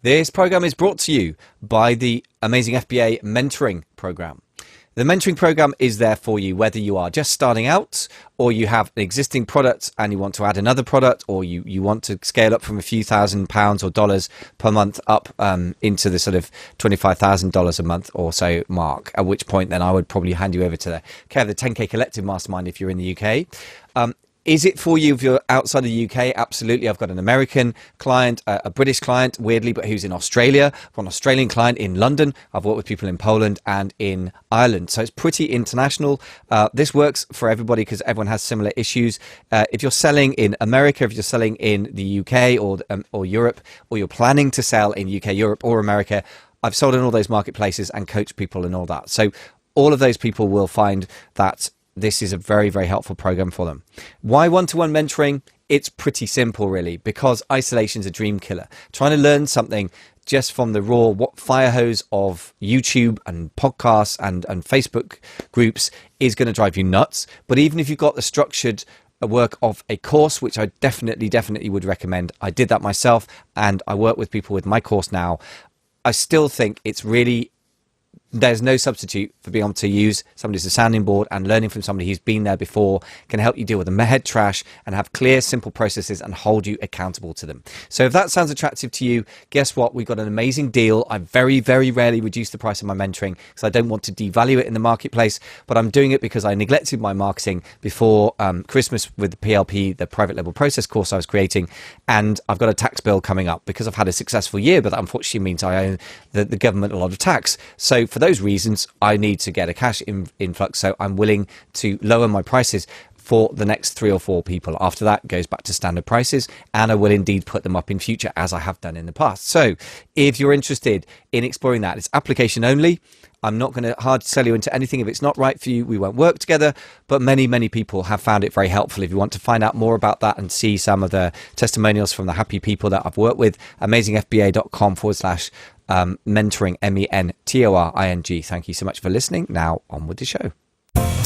This program is brought to you by the Amazing FBA mentoring program. The mentoring program is there for you whether you are just starting out or you have an existing product and you want to add another product, or you want to scale up from a few £1,000s or dollars per month up into the sort of $25,000 a month or so mark, at which point then I would probably hand you over to the 10K Collective Mastermind if you're in the UK. Is it for you if you're outside of the UK? Absolutely. I've got an American client, a British client, weirdly, but who's in Australia. I've got an Australian client in London. I've worked with people in Poland and in Ireland. So it's pretty international. This works for everybody because everyone has similar issues. If you're selling in America, if you're selling in the UK or Europe, or you're planning to sell in UK, Europe or America, I've sold in all those marketplaces and coached people and all that. So all of those people will find that this is a very, very helpful program for them. Why one-to-one mentoring? It's pretty simple, really, because isolation is a dream killer. Trying to learn something just from the raw fire hose of YouTube and podcasts and Facebook groups is going to drive you nuts. But even if you've got the structured work of a course, which I definitely would recommend. I did that myself and I work with people with my course now. I still think it's really, there's no substitute for being able to use somebody as a sounding board, and learning from somebody who's been there before can help you deal with the head trash and have clear, simple processes and hold you accountable to them. So if that sounds attractive to you, guess what? We've got an amazing deal. I very, very rarely reduce the price of my mentoring because I don't want to devalue it in the marketplace, but I'm doing it because I neglected my marketing before Christmas with the PLP, the private label process course I was creating, and I've got a tax bill coming up because I've had a successful year, but that unfortunately means I owe the government a lot of tax. So for those reasons, I need to get a cash influx, so I'm willing to lower my prices for the next 3 or 4 people. After that, it goes back to standard prices, and I will indeed put them up in future as I have done in the past. So if you're interested in exploring that, it's application only. I'm not going to hard sell you into anything. If it's not right for you, we won't work together. But many people have found it very helpful. If you want to find out more about that and see some of the testimonials from the happy people that I've worked with, amazingfba.com/mentoring, mentoring. Thank you so much for listening. Now on with the show.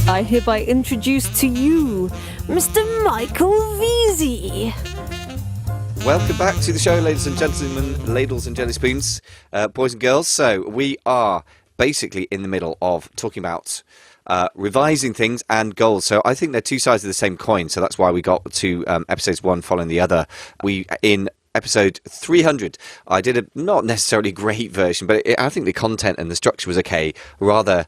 I hereby introduce to you Mr. Michael Veazey. Welcome back to the show, ladies and gentlemen, ladles and jelly spoons, boys and girls. So we are basically in the middle of talking about revising things and goals. So I think they're two sides of the same coin. So that's why we got to episodes one following the other. In episode 300, I did a not necessarily great version, but I think the content and the structure was okay. Rather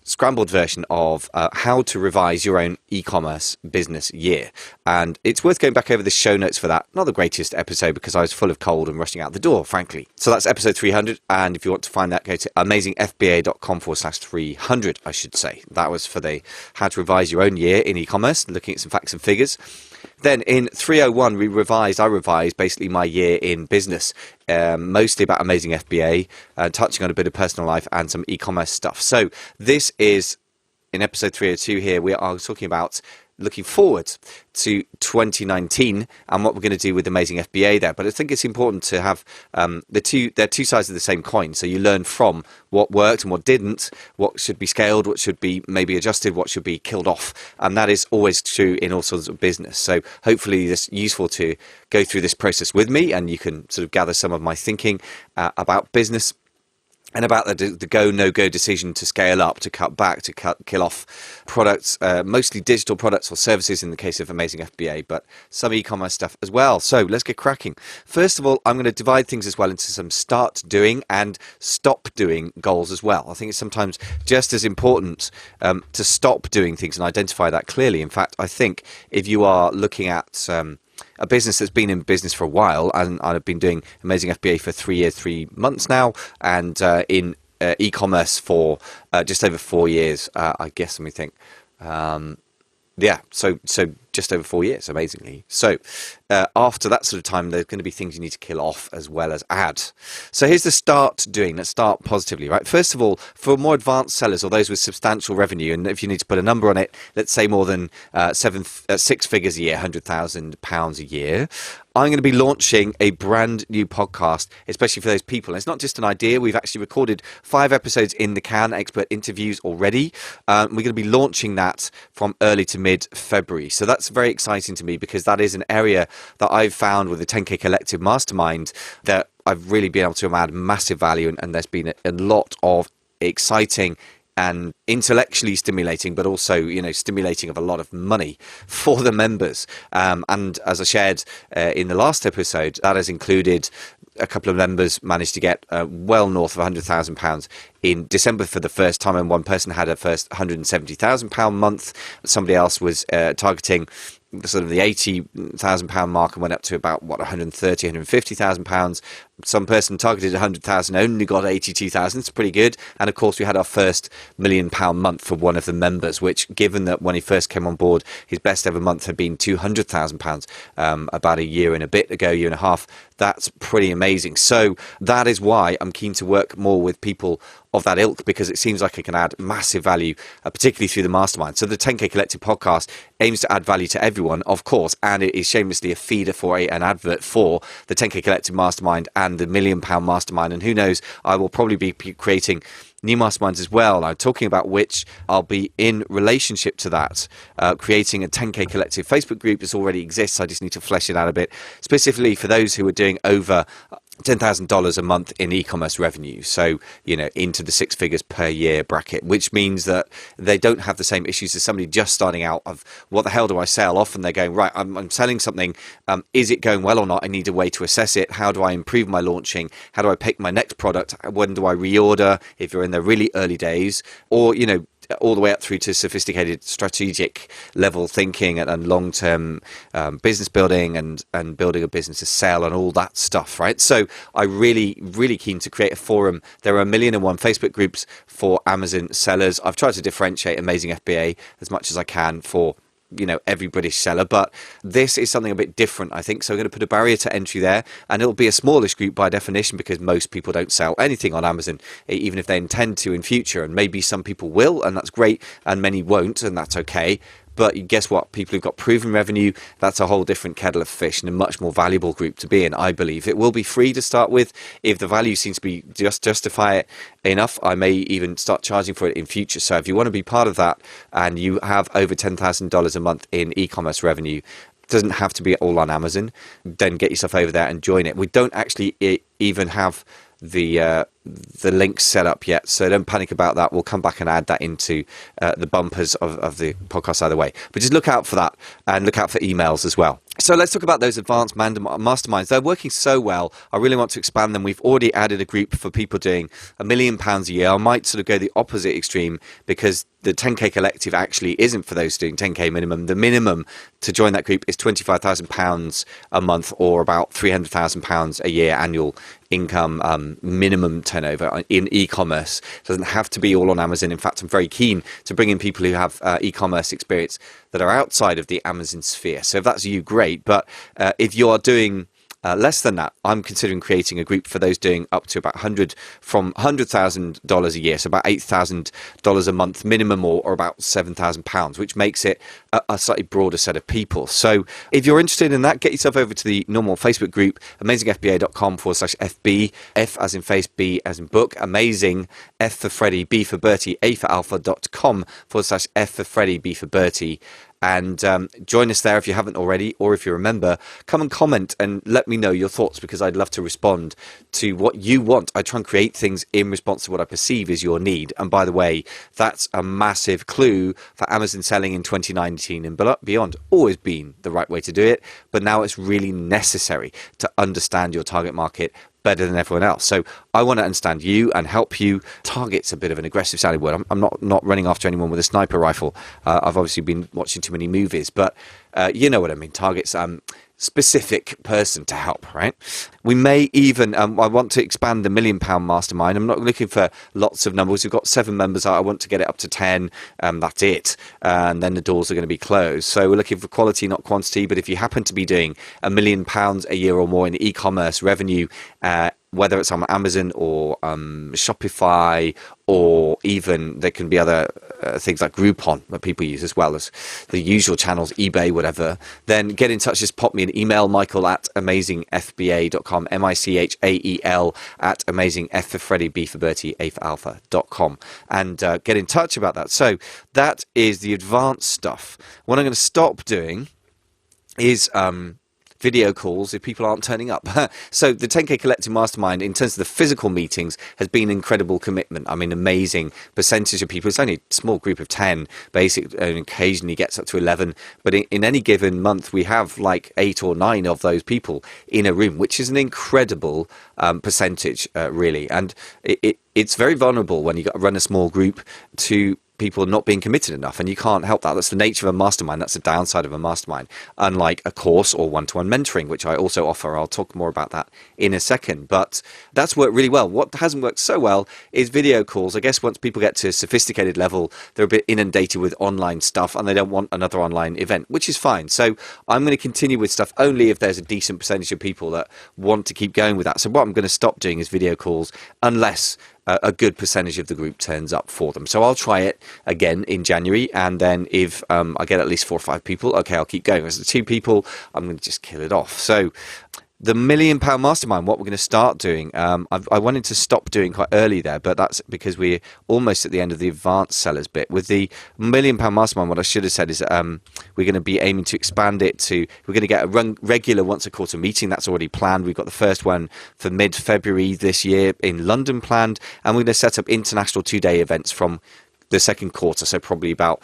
scrambled version of how to revise your own e-commerce business year, and it's worth going back over the show notes for that. Not the greatest episode because I was full of cold and rushing out the door, frankly. So that's episode 300, and if you want to find that, go to amazingfba.com/300. I should say that was for the how to revise your own year in e-commerce, looking at some facts and figures. Then in 301, I revised basically my year in business, mostly about Amazing FBA, touching on a bit of personal life and some e-commerce stuff. So this is, in episode 302 here, we are talking about looking forward to 2019 and what we're going to do with Amazing FBA there. But I think it's important to have they're two sides of the same coin. So you learn from what worked and what didn't, what should be scaled, what should be maybe adjusted, what should be killed off. And that is always true in all sorts of business. So hopefully this is useful to go through this process with me, and you can sort of gather some of my thinking about business and about the go, no-go decision to scale up, to cut back, to kill off products, mostly digital products or services in the case of Amazing FBA, but some e-commerce stuff as well. So let's get cracking. First of all, I'm going to divide things as well into some start doing and stop doing goals as well. I think it's sometimes just as important to stop doing things and identify that clearly. In fact, I think if you are looking at a business that's been in business for a while, and I've been doing Amazing FBA for 3 years, 3 months now, and in e-commerce for just over 4 years, I guess. Let me think. So just over 4 years, amazingly. So after that sort of time, there's going to be things you need to kill off as well as add. So here's the start doing. Let's start positively, right? First of all, for more advanced sellers or those with substantial revenue, and if you need to put a number on it, let's say more than 6 figures a year, £100,000 a year, I'm going to be launching a brand new podcast, especially for those people. And it's not just an idea. We've actually recorded 5 episodes in the can, expert interviews already. We're going to be launching that from early to mid-February. So that's very exciting to me because that is an area that I've found with the 10K Collective Mastermind that I've really been able to add massive value, and there's been a lot of exciting and intellectually stimulating, but also, stimulating of a lot of money for the members. And as I shared in the last episode, that has included a couple of members managed to get well north of £100,000 in December for the first time, and one person had her first £170,000 month. Somebody else was targeting sort of the £80,000 mark and went up to about £150,000. Some person targeted 100,000, only got 82,000. It's pretty good. And of course, we had our first £1 million month for one of the members, which, given that when he first came on board, his best ever month had been £200,000 about a year and a bit ago, year and a half. That's pretty amazing. So that is why I'm keen to work more with people of that ilk, because it seems like it can add massive value, particularly through the mastermind. So the 10K Collective podcast aims to add value to everyone, of course, and it is shamelessly a feeder for an advert for the 10K Collective mastermind and the £1 million mastermind. And who knows, I will probably be creating new masterminds as well. I'm talking about which I'll be in relationship to that, creating a 10K Collective Facebook group. This already exists. I just need to flesh it out a bit, specifically for those who are doing over $10,000 a month in e-commerce revenue. So, into the six figures per year bracket, which means that they don't have the same issues as somebody just starting out of what the hell do I sell? Often they're going, right, I'm selling something. Is it going well or not? I need a way to assess it. How do I improve my launching? How do I pick my next product? When do I reorder? If you're in the really early days, or, all the way up through to sophisticated strategic level thinking and long-term business building and building a business to sell and all that stuff, right? So I really keen to create a forum. There are 1,000,001 Facebook groups for Amazon sellers. I've tried to differentiate Amazing FBA as much as I can for every British seller, but this is something a bit different, I think. So I'm going to put a barrier to entry there, and it'll be a smallish group by definition, because most people don't sell anything on Amazon, even if they intend to in future. And maybe some people will, and that's great, and many won't, and that's okay. But guess what? People who've got proven revenue, that's a whole different kettle of fish and a much more valuable group to be in, I believe. It will be free to start with. If the value seems to be just justify it enough, I may even start charging for it in future. So if you want to be part of that and you have over $10,000 a month in e-commerce revenue, doesn't have to be all on Amazon, then get yourself over there and join it. We don't actually even have the links set up yet, so don't panic about that. We'll come back and add that into the bumpers of the podcast either way, but just look out for that and look out for emails as well. So let's talk about those advanced masterminds. They're working so well. I really want to expand them. We've already added a group for people doing £1 million a year. I might sort of go the opposite extreme, because the 10K Collective actually isn't for those doing 10K minimum. The minimum to join that group is £25,000 a month, or about £300,000 a year annual income, minimum turnover in e-commerce. It doesn't have to be all on Amazon. In fact, I'm very keen to bring in people who have e-commerce experience that are outside of the Amazon sphere. So if that's you, great. But if you are doing less than that, I'm considering creating a group for those doing up to about $100,000 a year, so about $8,000 a month minimum, or about £7,000, which makes it a slightly broader set of people. So if you're interested in that, get yourself over to the normal Facebook group, amazingfba.com/FB, F as in face, B as in book, amazing, F for Freddy, B for Bertie, A for alpha.com/F for Freddy, B for Bertie. And join us there if you haven't already, or if you're a member, come and comment and let me know your thoughts, because I'd love to respond to what you want. I try and create things in response to what I perceive is your need. And by the way, that's a massive clue for Amazon selling in 2019 and beyond. Always been the right way to do it, but now it's really necessary to understand your target market better than everyone else. So I want to understand you and help you. Target's a bit of an aggressive sounding word. I'm not running after anyone with a sniper rifle. I've obviously been watching too many movies, but you know what I mean. Target's specific person to help, right? We may even, I want to expand the £1 million mastermind. I'm not looking for lots of numbers. We've got 7 members. I want to get it up to 10. That's it. And then the doors are going to be closed. So we're looking for quality, not quantity. But if you happen to be doing £1 million a year or more in e-commerce revenue, whether it's on Amazon or Shopify, or even there can be other things like Groupon that people use, as well as the usual channels, eBay, whatever, then get in touch. Just pop me an email, michael@amazingfba.com, Michael @amazingf for Freddy, B for Bertie, A for alpha.com, and get in touch about that. So that is the advanced stuff. What I'm going to stop doing is video calls if people aren't turning up. So the 10K Collective Mastermind, in terms of the physical meetings, has been an incredible commitment. I mean, amazing percentage of people. It's only a small group of 10, basically, and occasionally gets up to 11. But in any given month, we have like 8 or 9 of those people in a room, which is an incredible percentage, really. And it's very vulnerable when you run a small group to people not being committed enough, and you can't help that. That's the nature of a mastermind. That's the downside of a mastermind, unlike a course or one-to-one mentoring, which I also offer. I'll talk more about that in a second, but that's worked really well. What hasn't worked so well is video calls. I guess once people get to a sophisticated level, they're a bit inundated with online stuff and they don't want another online event, which is fine. So I'm going to continue with stuff only if there's a decent percentage of people that want to keep going with that. So what I'm going to stop doing is video calls unless a good percentage of the group turns up for them. So I'll try it again in January, and then if I get at least 4 or 5 people, okay, I'll keep going. If there's 2 people, I'm going to just kill it off. So the £1 Million Mastermind, what we're going to start doing, I wanted to stop doing quite early there, but that's because we're almost at the end of the advanced sellers bit. With the £1 Million Mastermind, what I should have said is we're going to be aiming to expand it to, we're going to get a regular once a quarter meeting. That's already planned. We've got the first one for mid-February this year in London planned, and we're going to set up international 2-day events from the second quarter, so probably about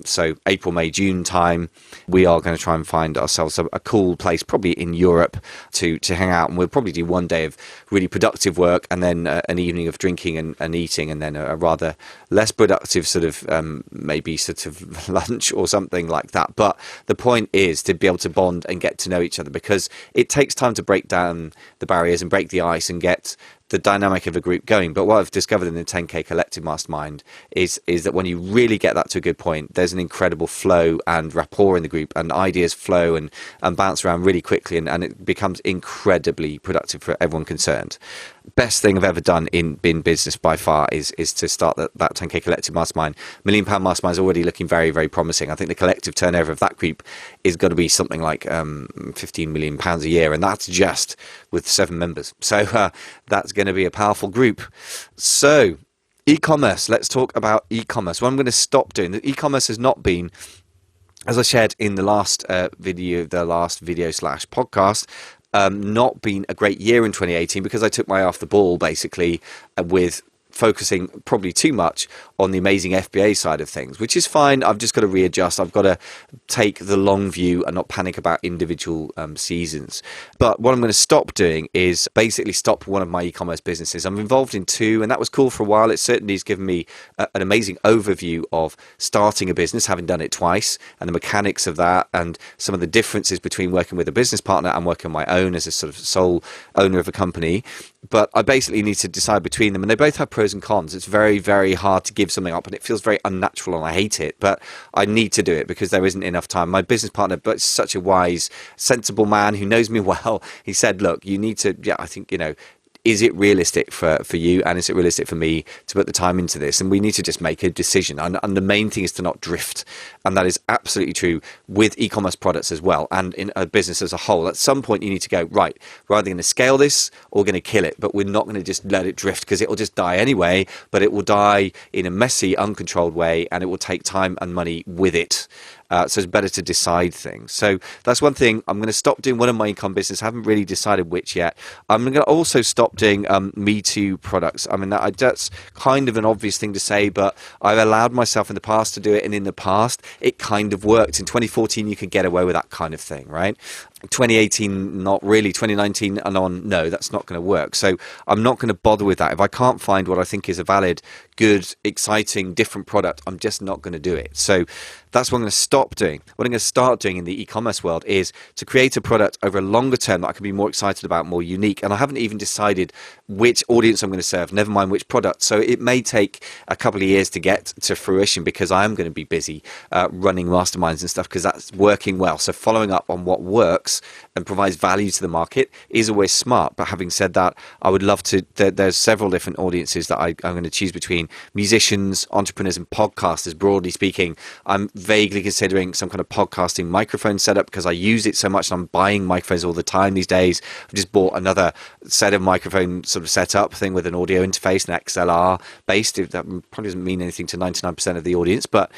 so April, May, June time. We are going to try and find ourselves a cool place, probably in Europe, to hang out, and we'll probably do 1 day of really productive work, and then an evening of drinking and eating, and then a rather less productive sort of maybe sort of lunch or something like that. But the point is to be able to bond and get to know each other, because it takes time to break down the barriers and break the ice and get the dynamic of a group going. But what I've discovered in the 10K Collective Mastermind is that when you really get that to a good point, there's an incredible flow and rapport in the group, and ideas flow and bounce around really quickly, and it becomes incredibly productive for everyone concerned. Best thing I've ever done in business by far is to start that 10K Collective Mastermind. £1 Million Mastermind is already looking very, very promising. I think the collective turnover of that group is going to be something like £15 million a year, and that's just with 7 members. So that's going to be a powerful group. So e-commerce, let's talk about e-commerce. What I'm going to stop doing, the e-commerce has not been, as I shared in the last video slash podcast, not been a great year in 2018 because I took my eye off the ball basically with focusing probably too much on the Amazing FBA side of things, which is fine. I've just got to readjust. I've got to take the long view and not panic about individual seasons. But what I'm going to stop doing is basically stop one of my e-commerce businesses. I'm involved in 2, and that was cool for a while. It certainly has given me an amazing overview of starting a business, having done it twice, and the mechanics of that, and some of the differences between working with a business partner and working on my own as a sort of sole owner of a company. But I basically need to decide between them, and they both have pros and cons. It's very, very hard to give something up, and it feels very unnatural, and I hate it, but I need to do it because there isn't enough time. My business partner, but such a wise, sensible man who knows me well, he said, look, you need to, I think, is it realistic for you, and is it realistic for me to put the time into this? And we need to just make a decision. And the main thing is to not drift. And that is absolutely true with e-commerce products as well, and in a business as a whole. At some point, you need to go, right, we're either going to scale this or we're going to kill it. But we're not going to just let it drift, because it will just die anyway. But it will die in a messy, uncontrolled way, and it will take time and money with it. So it's better to decide things. So that's one thing. I'm going to stop doing one of my e-com business. I haven't really decided which yet. I'm going to also stop doing Me Too products. I mean, that's kind of an obvious thing to say, but I've allowed myself in the past to do it, and in the past, it kind of worked. In 2014, you could get away with that kind of thing, right? 2018, not really. 2019 and on, no, that's not going to work. So I'm not going to bother with that. If I can't find what I think is a valid, good, exciting, different product, I'm just not going to do it. So that's what I'm going to stop doing. What I'm going to start doing in the e-commerce world is to create a product over a longer term that I can be more excited about, more unique. And I haven't even decided which audience I'm going to serve, never mind which product. So it may take a couple of years to get to fruition, because I am going to be busy running masterminds and stuff, because that's working well. So following up on what works and provides value to the market is always smart. But having said that, I would love to, there's several different audiences that I'm going to choose between: musicians, entrepreneurs, and podcasters. Broadly speaking, I'm vaguely considering some kind of podcasting microphone setup, because I use it so much and I'm buying microphones all the time these days. I've just bought another set of microphone sort of setup thing with an audio interface, an XLR based. That probably doesn't mean anything to 99% of the audience, but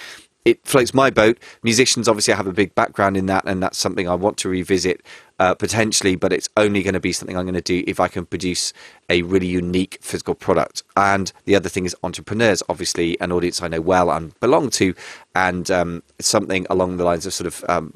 it floats my boat. Musicians, obviously, I have a big background in that, and that's something I want to revisit potentially, but it's only going to be something I'm going to do if I can produce a really unique physical product. And the other thing is entrepreneurs, obviously, an audience I know well and belong to, and something along the lines of sort of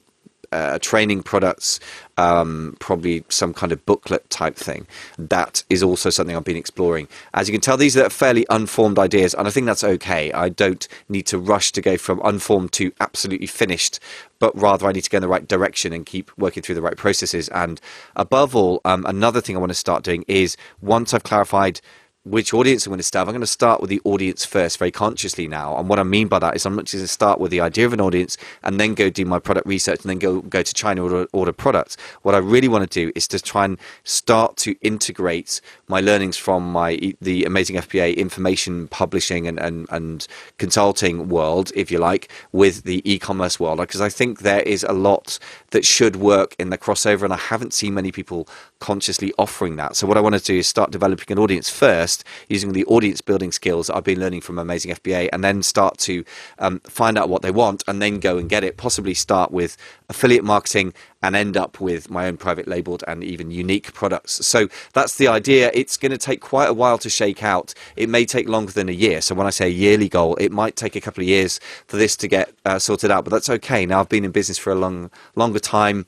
training products, probably some kind of booklet type thing. That is also something I've been exploring. As you can tell, these are fairly unformed ideas, and I think that's okay. I don't need to rush to go from unformed to absolutely finished, but rather I need to go in the right direction and keep working through the right processes. And above all, another thing I want to start doing is, once I've clarified which audience I'm going to start, I'm going to start with the audience first, very consciously now. And what I mean by that is I'm not just going to start with the idea of an audience and then go do my product research and then go to China or order products. What I really want to do is to try and start to integrate my learnings from the Amazing FBA information publishing and consulting world, if you like, with the e-commerce world, because I think there is a lot that should work in the crossover, and I haven't seen many people consciously offering that. So what I want to do is start developing an audience first, using the audience building skills that I've been learning from Amazing FBA, and then start to find out what they want and then go and get it. Possibly start with affiliate marketing and end up with my own private labeled and even unique products. So that's the idea. It's going to take quite a while to shake out. It may take longer than a year. So when I say a yearly goal, it might take a couple of years for this to get sorted out, but that's okay. Now I've been in business for a longer time.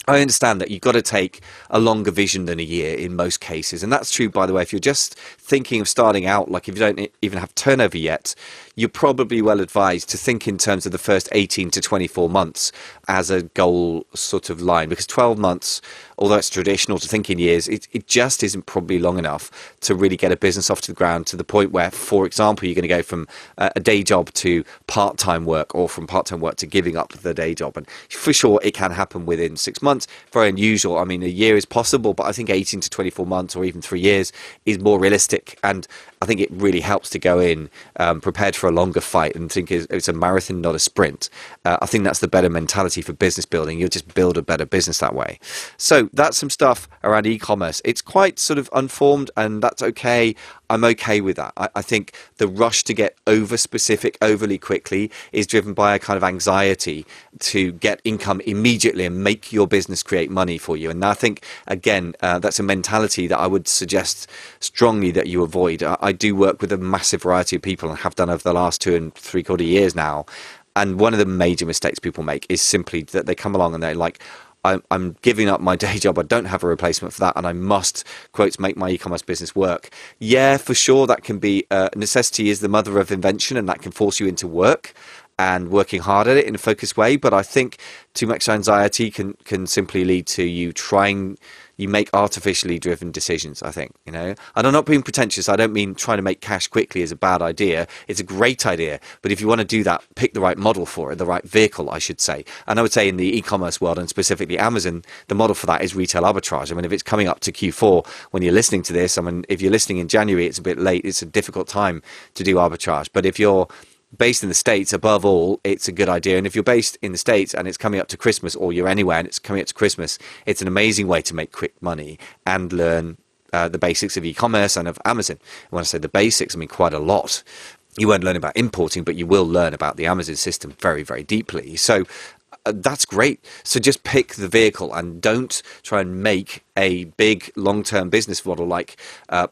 I understand that you've got to take a longer vision than a year in most cases. And that's true, by the way, if you're just thinking of starting out, like if you don't even have turnover yet, you're probably well advised to think in terms of the first 18 to 24 months as a goal sort of line, because 12 months, although it's traditional to think in years, it just isn't probably long enough to really get a business off to the ground to the point where, for example, you're going to go from a day job to part-time work, or from part-time work to giving up the day job. And for sure, it can happen within 6 months. Very unusual. I mean, a year is possible, but I think 18 to 24 months or even 3 years is more realistic. And I think it really helps to go in prepared for a longer fight and think it's a marathon, not a sprint. I think that's the better mentality for business building. You'll just build a better business that way. So that's some stuff around e-commerce. It's quite sort of unformed, and that's okay. I'm okay with that. I think the rush to get over specific overly quickly is driven by a kind of anxiety to get income immediately and make your business create money for you. And I think, again, that's a mentality that I would suggest strongly that you avoid. I do work with a massive variety of people and have done over the last 2 3/4 years now. And one of the major mistakes people make is simply that they come along and they're like, I'm giving up my day job. I don't have a replacement for that, and I must, quotes, make my e-commerce business work. Yeah, for sure, that can be necessity is the mother of invention, and that can force you into work and working hard at it in a focused way. But I think too much anxiety can simply lead to you make artificially driven decisions, I think, you know. And I'm not being pretentious. I don't mean trying to make cash quickly is a bad idea. It's a great idea. But if you want to do that, pick the right model for it, the right vehicle, I should say. And I would say in the e-commerce world, and specifically Amazon, the model for that is retail arbitrage. I mean, if it's coming up to Q4 when you're listening to this, I mean, if you're listening in January, it's a bit late. It's a difficult time to do arbitrage. But if you're based in the States, above all, it's a good idea. And if you're based in the States and it's coming up to Christmas, or you're anywhere and it's coming up to Christmas, it's an amazing way to make quick money and learn the basics of e-commerce and of Amazon. And when I say the basics, I mean quite a lot. You won't learn about importing, but you will learn about the Amazon system very, very deeply. So that's great. So just pick the vehicle and don't try and make a big long-term business model like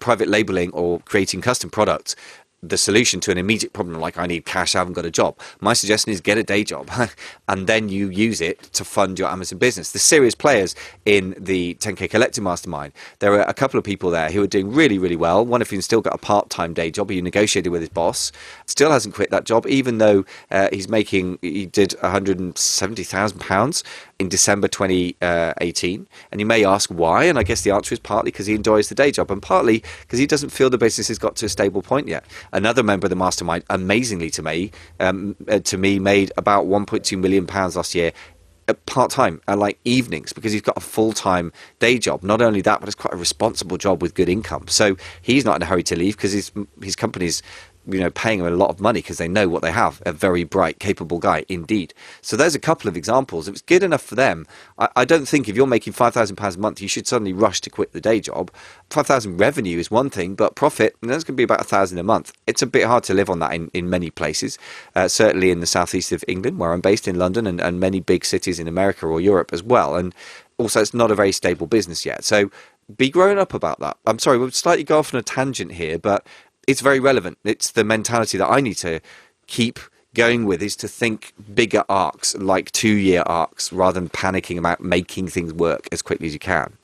private labeling or creating custom products the solution to an immediate problem like I need cash, I haven't got a job. My suggestion is get a day job and then you use it to fund your Amazon business. The serious players in the 10K Collective Mastermind, there are a couple of people there who are doing really, really well. One of whom still got a part-time day job. He negotiated with his boss, still hasn't quit that job, even though he did £170,000 in December 2018. And you may ask why, and I guess the answer is partly because he enjoys the day job and partly because he doesn't feel the business has got to a stable point yet. Another member of the mastermind, amazingly to me, made about £1.2 million last year part-time, like evenings, because he's got a full-time day job. Not only that, but it's quite a responsible job with good income. So he's not in a hurry to leave because his company's paying him a lot of money because they know what they have, a very bright, capable guy indeed. So there's a couple of examples. If it's good enough for them, I don't think if you're making £5,000 a month, you should suddenly rush to quit the day job. 5,000 revenue is one thing, but profit, that's going to be about 1,000 a month. It's a bit hard to live on that in many places, certainly in the southeast of England, where I'm based in London, and many big cities in America or Europe as well. And also, it's not a very stable business yet. So be grown up about that. I'm sorry, we'll slightly go off on a tangent here, but it's very relevant. It's the mentality that I need to keep going with, is to think bigger arcs, like 2-year arcs, rather than panicking about making things work as quickly as you can.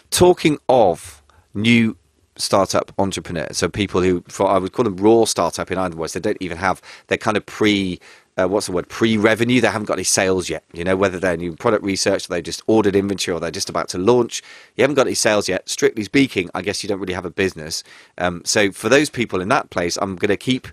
Talking of new startup entrepreneurs, so people who, I would call them raw startup, in other words, they don't even have, they're kind of pre-revenue, they haven't got any sales yet, whether they're new product research, or they just ordered inventory, or they're just about to launch. You haven't got any sales yet. Strictly speaking, I guess you don't really have a business. So for those people in that place, I'm going to keep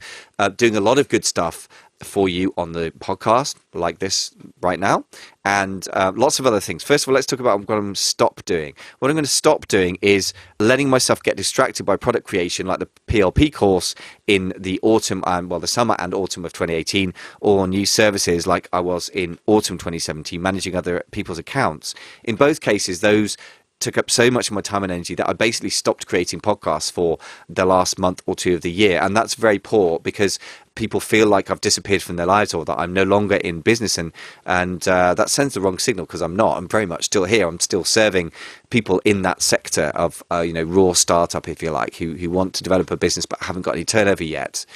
doing a lot of good stuff for you on the podcast like this right now, and lots of other things. First of all, let's talk about what I'm going to stop doing. What I'm going to stop doing is letting myself get distracted by product creation, like the PLP course in the the summer and autumn of 2018, or new services like I was in autumn 2017, managing other people's accounts. In both cases, those took up so much of my time and energy that I basically stopped creating podcasts for the last month or two of the year. And that's very poor, because people feel like I've disappeared from their lives, or that I'm no longer in business. And that sends the wrong signal, because I'm not. I'm very much still here. I'm still serving people in that sector of, raw startup, if you like, who want to develop a business but haven't got any turnover yet.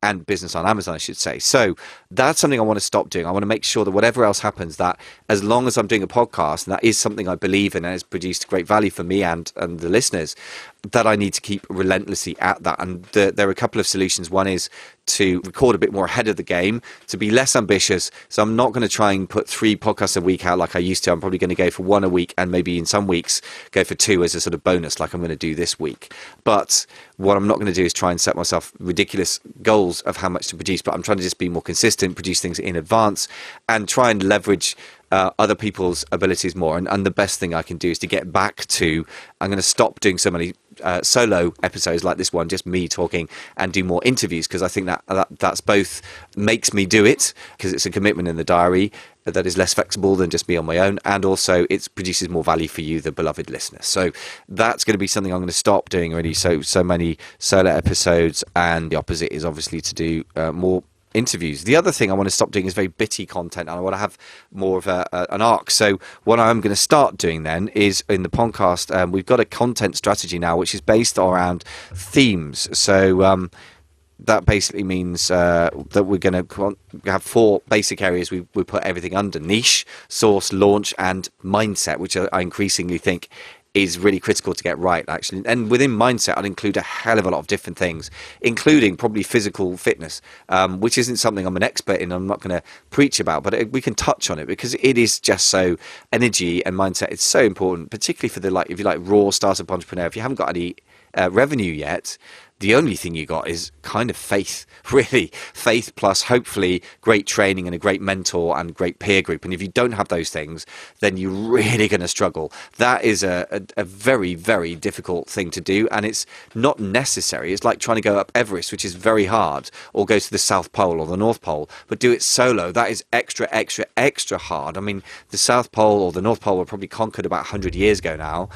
And business on Amazon, I should say. So that's something I want to stop doing. I want to make sure that whatever else happens, that as long as I'm doing a podcast, and that is something I believe in and has produced great value for me and the listeners, that I need to keep relentlessly at that. And there are a couple of solutions. One is to record a bit more ahead of the game, to be less ambitious. So I'm not going to try and put 3 podcasts a week out like I used to. I'm probably going to go for 1 a week, and maybe in some weeks go for 2 as a sort of bonus, like I'm going to do this week. But what I'm not going to do is try and set myself ridiculous goals of how much to produce, but I'm trying to just be more consistent, produce things in advance, and try and leverage other people's abilities more. And the best thing I can do is to get back to, I'm going to stop doing so many solo episodes like this one, just me talking, and do more interviews, because I think that's both makes me do it, because it's a commitment in the diary that is less flexible than just me on my own, and also it produces more value for you, the beloved listener. So that's going to be something I'm going to stop doing already. So many solo episodes, and the opposite is obviously to do more interviews. The other thing I want to stop doing is very bitty content, and I want to have more of an arc. So what I'm going to start doing then is, in the podcast, we've got a content strategy now which is based around themes. So that basically means that we're going to have 4 basic areas we put everything under: niche, source, launch, and mindset, which I increasingly think is really critical to get right, actually. And within mindset, I'd include a hell of a lot of different things, including probably physical fitness, which isn't something I'm an expert in. I'm not going to preach about, but we can touch on it, because it is just so, energy and mindset, it's so important, particularly for the, if you like, raw startup entrepreneur. If you haven't got any revenue yet, the only thing you got is kind of faith, really. Faith plus hopefully great training and a great mentor and great peer group. And if you don't have those things, then you're really going to struggle. That is a very, very difficult thing to do. And it's not necessary. It's like trying to go up Everest, which is very hard, or go to the South Pole or the North Pole, but do it solo. That is extra, extra, extra hard. I mean, the South Pole or the North Pole were probably conquered about 100 years ago now.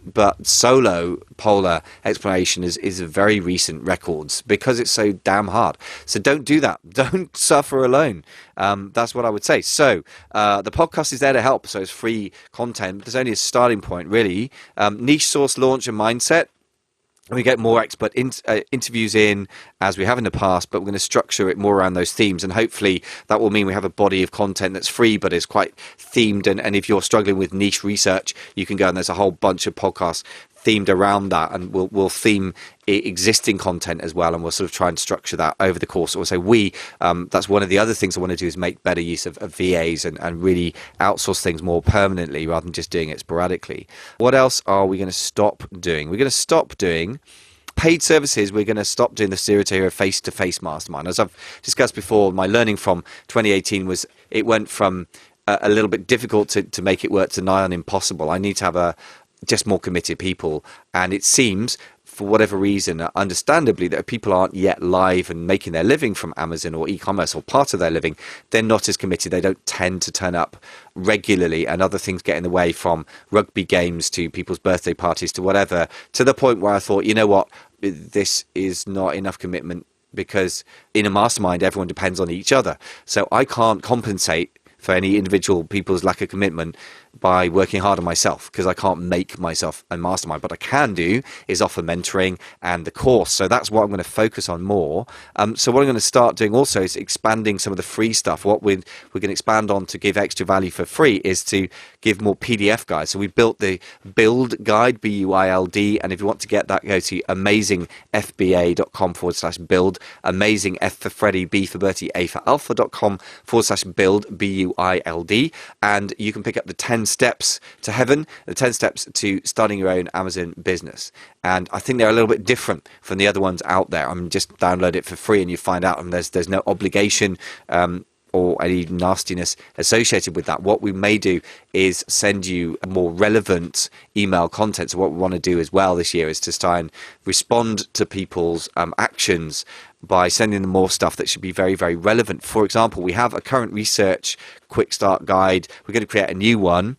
But solo polar exploration is a very recent records, because it's so damn hard. So don't do that. Don't suffer alone. That's what I would say. So the podcast is there to help. So it's free content, but there's only a starting point, really. Niche, source, launch, and mindset. And we get more expert interviews in, as we have in the past, but we're going to structure it more around those themes. And hopefully that will mean we have a body of content that's free, but is quite themed. And if you're struggling with niche research, you can go, and there's a whole bunch of podcasts themed around that, and we'll theme existing content as well, and we'll sort of try and structure that over the course. So that's one of the other things I want to do, is make better use of VAs and really outsource things more permanently rather than just doing it sporadically. What else are we going to stop doing? We're going to stop doing paid services. We're going to stop doing the 0 to hero face-to-face mastermind. As I've discussed before, my learning from 2018 was it went from a little bit difficult to make it work to nigh on impossible. I need to have just more committed people, and it seems for whatever reason, understandably, that people aren't yet live and making their living from Amazon or e-commerce or part of their living, they're not as committed. They don't tend to turn up regularly, and other things get in the way, from rugby games to people's birthday parties to whatever, to the point where I thought, you know what, this is not enough commitment, because in a mastermind, everyone depends on each other. So I can't compensate for any individual people's lack of commitment by working hard on myself, because I can't make myself a mastermind. What I can do is offer mentoring and the course. So that's what I'm going to focus on more. So what I'm going to start doing also is expanding some of the free stuff. What we're going to expand on to give extra value for free is to give more PDF guides. So we built the Build guide, BUILD, and if you want to get that, go to amazingfba.com/build, amazing, F for Freddy, B for Bertie, A for Alpha.com/build, BUILD, and you can pick up the 10 steps to heaven, the 10 steps to starting your own Amazon business. And I think they're a little bit different from the other ones out there. Just download it for free and you find out, and there's no obligation or any nastiness associated with that. What we may do is send you more relevant email content. So what we want to do as well this year is to try and respond to people's actions by sending them more stuff that should be very, very relevant. For example, we have a current research quick start guide. We're going to create a new one.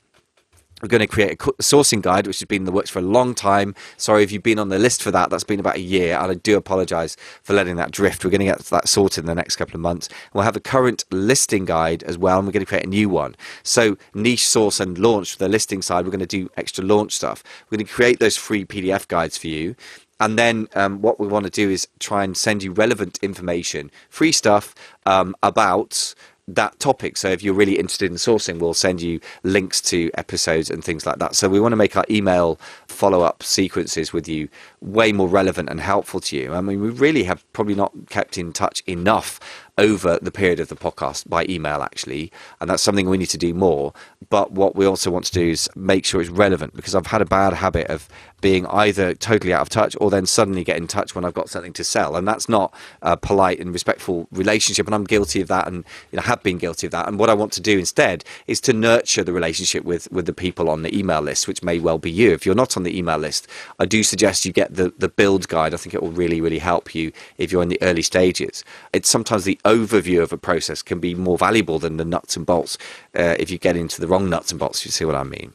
We're going to create a sourcing guide, which has been in the works for a long time. Sorry if you've been on the list for that. That's been about a year, and I do apologize for letting that drift. We're going to get that sorted in the next couple of months. We'll have a current listing guide as well, and we're going to create a new one. So niche, source, and launch for the listing side. We're going to do extra launch stuff. We're going to create those free PDF guides for you. And then what we want to do is try and send you relevant information, free stuff about that topic. So if you're really interested in sourcing, we'll send you links to episodes and things like that. So we want to make our email follow-up sequences with you way more relevant and helpful to you. I mean, we really have probably not kept in touch enough over the period of the podcast by email, actually, and that's something we need to do more. But what we also want to do is make sure it's relevant, because I've had a bad habit of being either totally out of touch or then suddenly get in touch when I've got something to sell, and that's not a polite and respectful relationship, and I'm guilty of that, and have been guilty of that. And what I want to do instead is to nurture the relationship with the people on the email list, which may well be you. If you're not on the email list, I do suggest you get the build guide. I think it will really, really help you if you're in the early stages. It's sometimes the overview of a process can be more valuable than the nuts and bolts if you get into the wrong nuts and bolts, you see what I mean.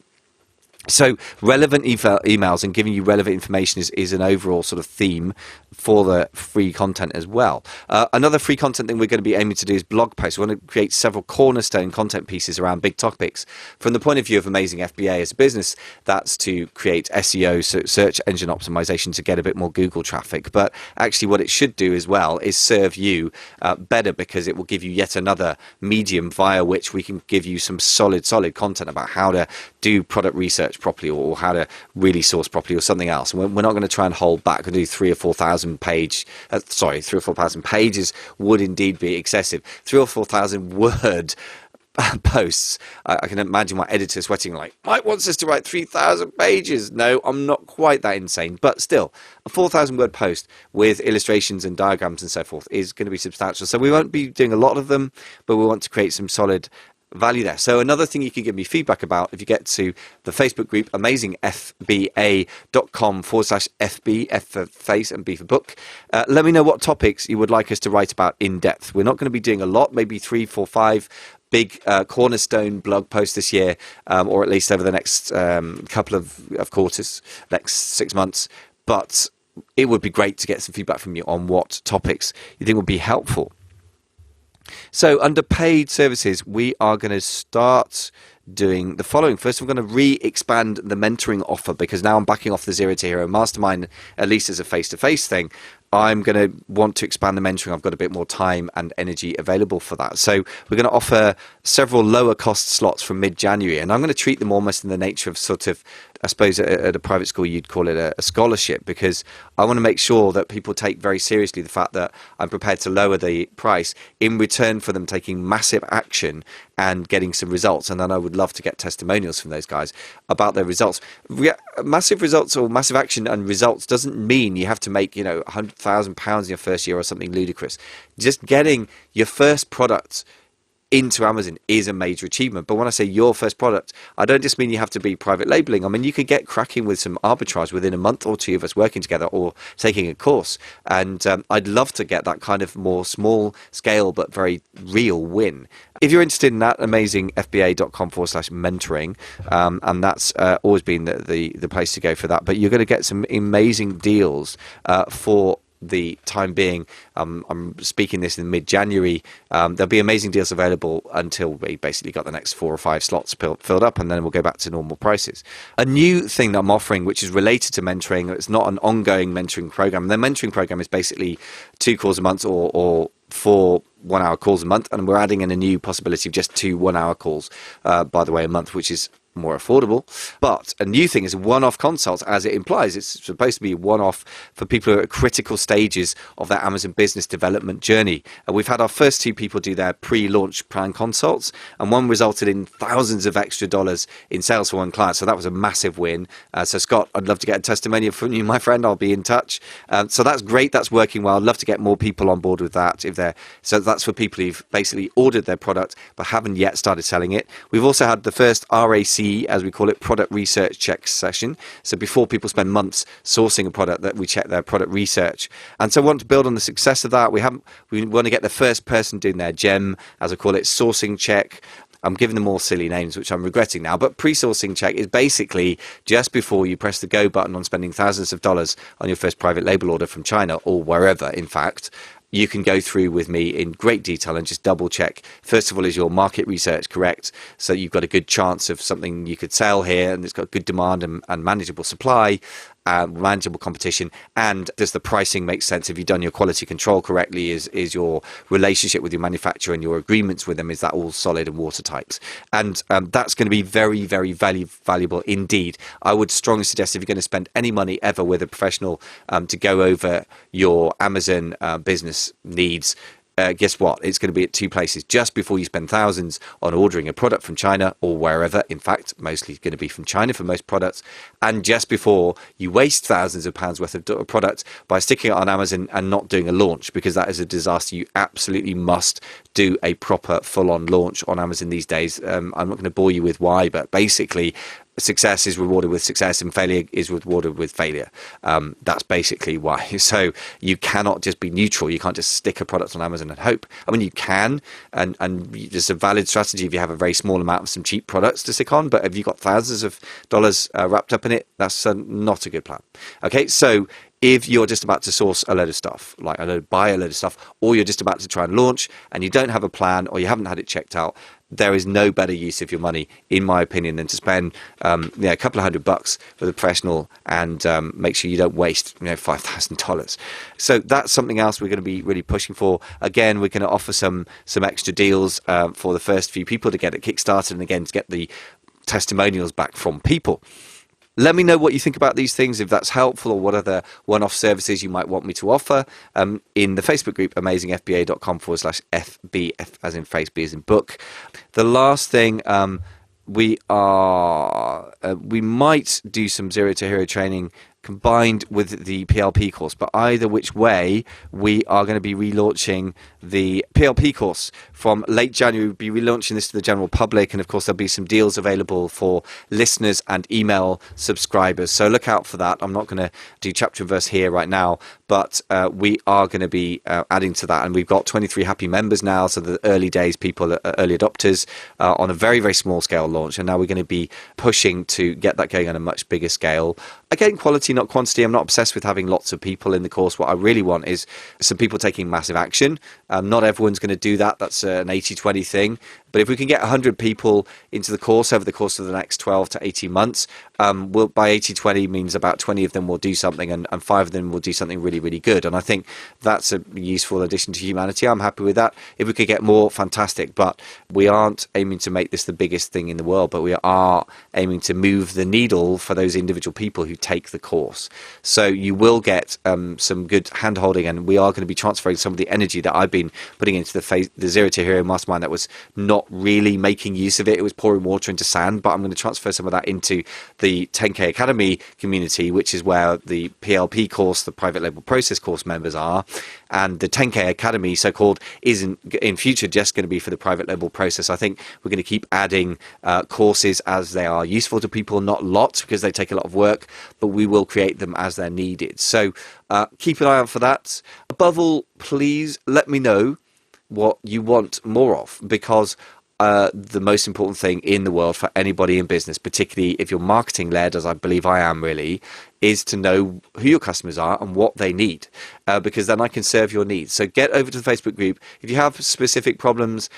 So relevant emails and giving you relevant information is an overall sort of theme for the free content as well. Another free content thing we're going to be aiming to do is blog posts. We want to create several cornerstone content pieces around big topics. From the point of view of Amazing FBA as a business, that's to create SEO, so search engine optimization, to get a bit more Google traffic. But actually what it should do as well is serve you better, because it will give you yet another medium via which we can give you some solid content about how to do product research properly, or how to really source properly, or something else. We're not going to try and hold back and do 3,000 or 4,000 pages would indeed be excessive. 3,000 or 4,000 word posts. I can imagine my editor sweating, like, Mike wants us to write 3,000 pages. No, I'm not quite that insane, but still, a 4,000 word post with illustrations and diagrams and so forth is going to be substantial. So we won't be doing a lot of them, but we want to create some solid value there. So another thing you can give me feedback about, if you get to the Facebook group, amazingfba.com/FB, F for face and B for book, let me know what topics you would like us to write about in depth. We're not going to be doing a lot, maybe 3, 4, 5 big cornerstone blog posts this year, or at least over the next couple of quarters, next 6 months. But it would be great to get some feedback from you on what topics you think would be helpful. So under paid services, we are going to start doing the following. First, we're going to re-expand the mentoring offer, because now I'm backing off the Zero to Hero Mastermind, at least as a face-to-face thing. I'm going to want to expand the mentoring. I've got a bit more time and energy available for that. So we're going to offer several lower cost slots from mid-January, and I'm going to treat them almost in the nature of sort of, I suppose at a private school you'd call it a scholarship, because I want to make sure that people take very seriously the fact that I'm prepared to lower the price in return for them taking massive action and getting some results. And then I would love to get testimonials from those guys about their results. Massive results or massive action and results doesn't mean you have to make, £100,000 in your first year or something ludicrous. Just getting your first product into Amazon is a major achievement. But when I say your first product, I don't just mean you have to be private labeling. I mean, you could get cracking with some arbitrage within a month or two of us working together or taking a course. And I'd love to get that kind of more small scale but very real win. If you're interested in that, amazingfba.com/mentoring, and that's always been the place to go for that. But you're going to get some amazing deals for the time being. I'm speaking this in mid-January. There'll be amazing deals available until we basically got the next 4 or 5 slots filled up, and then we'll go back to normal prices. A new thing that I'm offering, which is related to mentoring, it's not an ongoing mentoring program. The mentoring program is basically 2 calls a month or 4 1-hour calls a month, and we're adding in a new possibility of just 2 1-hour calls, by the way, a month, which is more affordable. But a new thing is one-off consults, as it implies. It's supposed to be one-off for people who are at critical stages of their Amazon business development journey. We've had our first 2 people do their pre-launch plan consults, and one resulted in thousands of extra dollars in sales for one client. So that was a massive win. So Scott, I'd love to get a testimonial from you, my friend. I'll be in touch. So that's great. That's working well. I'd love to get more people on board with that. So that's for people who've basically ordered their product but haven't yet started selling it. We've also had the first RAC, as we call it, product research check session. So before people spend months sourcing a product, that we check their product research. And so I want to build on the success of that. We want to get the first person doing their GEM, as I call it, sourcing check. I'm giving them all silly names, which I'm regretting now. But pre-sourcing check is basically just before you press the go button on spending thousands of dollars on your first private label order from China, or wherever, in fact. You can go through with me in great detail and just double check. First of all, is your market research correct? So you've got a good chance of something you could sell here, and it's got good demand and manageable supply, manageable competition. And does the pricing make sense? Have you done your quality control correctly? Is your relationship with your manufacturer and your agreements with them, is that all solid and watertight? And that's going to be very, very valuable indeed. I would strongly suggest, if you're going to spend any money ever with a professional to go over your Amazon business needs, guess what? It's going to be at 2 places. Just before you spend thousands on ordering a product from China or wherever, in fact, mostly going to be from China for most products, and just before you waste thousands of pounds worth of product by sticking it on Amazon and not doing a launch, because that is a disaster. You absolutely must do a proper full-on launch on Amazon these days. I'm not going to bore you with why, but basically, success is rewarded with success and failure is rewarded with failure. That's basically why. So you cannot just be neutral. You can't just stick a product on Amazon and hope. I mean, you can, and it's a valid strategy if you have a very small amount of some cheap products to stick on, but if you've got thousands of dollars wrapped up in it, that's not a good plan. Okay, so if you're just about to source a load of stuff, like buy a load of stuff, or you're just about to try and launch and you don't have a plan or you haven't had it checked out, there is no better use of your money, in my opinion, than to spend a couple of $100 with a professional and make sure you don't waste $5,000. So that's something else we're going to be really pushing for. Again, we're going to offer some extra deals for the first few people to get it kickstarted, and again to get the testimonials back from people. Let me know what you think about these things, if that's helpful, or what other one-off services you might want me to offer in the Facebook group, amazingfba.com/FB, as in face, B as in book. The last thing, we might do some Zero to Hero training combined with the PLP course, but either which way, we are going to be relaunching the PLP course from late January. We'll be relaunching this to the general public, and of course there'll be some deals available for listeners and email subscribers, so look out for that. I'm not going to do chapter and verse here right now, but we are going to be adding to that, and we've got 23 happy members now, so the early days people, early adopters, on a very, very small scale launch, and now we're going to be pushing to get that going on a much bigger scale. Again, quality, not quantity. I'm not obsessed with having lots of people in the course. What I really want is some people taking massive action. Not everyone's going to do that. That's an 80-20 thing. But if we can get 100 people into the course over the course of the next 12 to 18 months, by 80-20 means about 20 of them will do something, and 5 of them will do something really, really good. And I think that's a useful addition to humanity. I'm happy with that. If we could get more, fantastic. But we aren't aiming to make this the biggest thing in the world, but we are aiming to move the needle for those individual people who take the course. So you will get some good hand-holding, and we are going to be transferring some of the energy that I've been putting into the Zero to Hero Mastermind that was not not really making use of it. It was pouring water into sand, but I'm going to transfer some of that into the 10K Academy community, which is where the PLP course, the private label process course members are. And the 10K Academy, so-called, isn't in future just going to be for the private label process. I think we're going to keep adding courses as they are useful to people, not lots because they take a lot of work, but we will create them as they're needed. So keep an eye out for that. Above all, please let me know what you want more of, because the most important thing in the world for anybody in business, particularly if you're marketing led, as I believe I am really, is to know who your customers are and what they need, because then I can serve your needs. So get over to the Facebook group. If you have specific problems,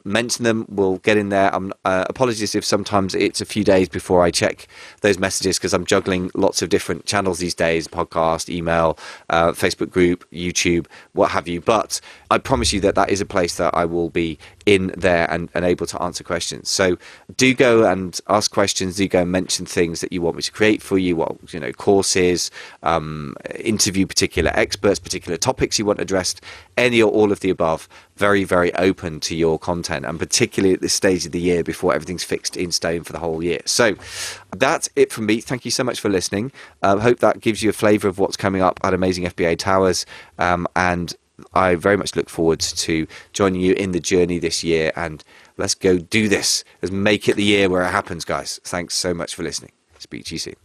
mention them. We'll get in there. Apologies if sometimes it's a few days before I check those messages, because I'm juggling lots of different channels these days: podcast, email, Facebook group, YouTube, what have you. But I promise you that is a place that I will be in there and able to answer questions. So do go and ask questions. Do go and mention things that you want me to create for you. Courses, interview particular experts, particular topics you want addressed, any or all of the above. Very, very open to your content, and particularly at this stage of the year before everything's fixed in stone for the whole year. So that's it from me. Thank you so much for listening. Hope that gives you a flavour of what's coming up at Amazing FBA Towers, and I very much look forward to joining you in the journey this year, and let's go do this. Let's make it the year where it happens, guys. Thanks so much for listening. Speak to you soon.